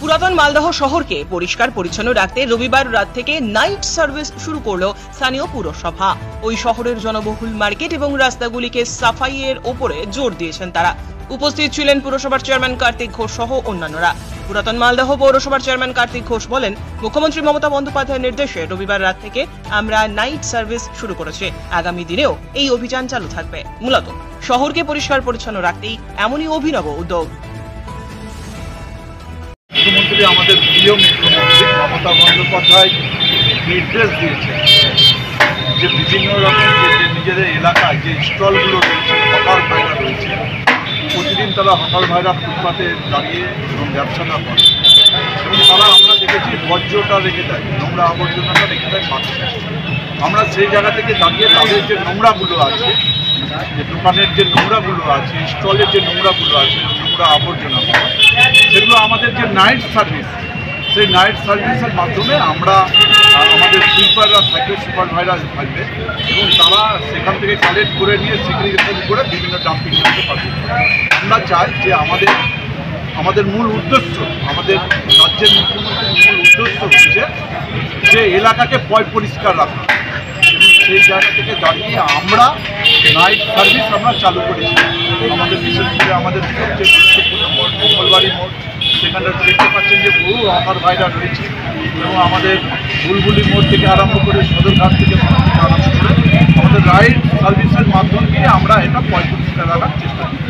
পুরাতন মালদহ শহরকে পরিষ্কার পরিচ্ছন্ন রাখতে রবিবার রাত থেকে নাইট সার্ভিস শুরু করলো স্থানীয় পুরসভা। ওই শহরের জনবহুল মার্কেট এবং রাস্তাগুলিকে সাফাইয়ের ওপরে জোর দিয়েছেন তারা। উপস্থিত ছিলেন পুরসভার চেয়ারম্যান কার্তিক ঘোষ সহ অন্যান্যরা। পুরাতন মালদহ পৌরসভার চেয়ারম্যান কার্তিক ঘোষ বলেন, মুখ্যমন্ত্রী মমতা বন্দ্যোপাধ্যায়ের নির্দেশে রবিবার রাত থেকে আমরা নাইট সার্ভিস শুরু করেছি। আগামী দিনেও এই অভিযান চালু থাকবে। মূলত শহরকে পরিষ্কার পরিচ্ছন্ন রাখতেই এমনই অভিনব উদ্যোগ। মুখ্যমন্ত্রী আমাদের প্রিয় মুখ্যমন্ত্রী মমতা বন্দ্যোপাধ্যায় নির্দেশ দিয়েছেন যে বিভিন্ন রকম যে নিজেদের এলাকায় যে স্টলগুলো রয়েছে, হকার ভাইরা রয়েছে, প্রতিদিন তারা হকার ভাইরা ফুটপাতে দাঁড়িয়ে এবং ব্যবসাটা করে এবং তারা আমরা দেখেছি বর্জ্যটা রেখে দেয়, নোংরা আবর্জনাটা রেখে দেয় পাশে। আমরা সেই জায়গা থেকে দাঁড়িয়ে তাদের যে নোংরাগুলো আছে, যে দোকানের যে নোংরাগুলো আছে, স্টলের যে নোংরাগুলো আছে, নোংরা আবর্জনাগুলো, সেগুলো আমাদের যে নাইট সার্ভিস, সেই নাইট সার্ভিসের মাধ্যমে আমরা আমাদের সুইপাররা থাকবে, সুপার ভাইরা থাকবে এবং তারা সেখান থেকে কালেক্ট করে নিয়ে সিগ্রিগেশন করে বিভিন্ন ডাম্পিং করতে পারবে। আমরা চাই যে আমাদের মূল উদ্দেশ্য, আমাদের রাজ্যের মুখ্যমন্ত্রীর মূল উদ্দেশ্য হচ্ছে যে এলাকাকে পরিষ্কার রাখা। সেই জায়গা থেকে দাঁড়িয়ে আমরা নাইট সার্ভিস আমরা চালু করেছি। আমাদের বিশেষ করে আমাদের সবচেয়ে গুরুত্বপূর্ণ মোড় মঙ্গলবাড়ি মোড়, সেখানে দেখতে পাচ্ছেন যে বহু হকার ভাইরা রয়েছে এবং আমাদের বুলবুলি মোড় থেকে আরম্ভ করে সদরঘাট থেকে আরম্ভ করে আমাদের নাইট সার্ভিসের মাধ্যম দিয়ে আমরা এটা পরিষ্কার রাখার চেষ্টা করি।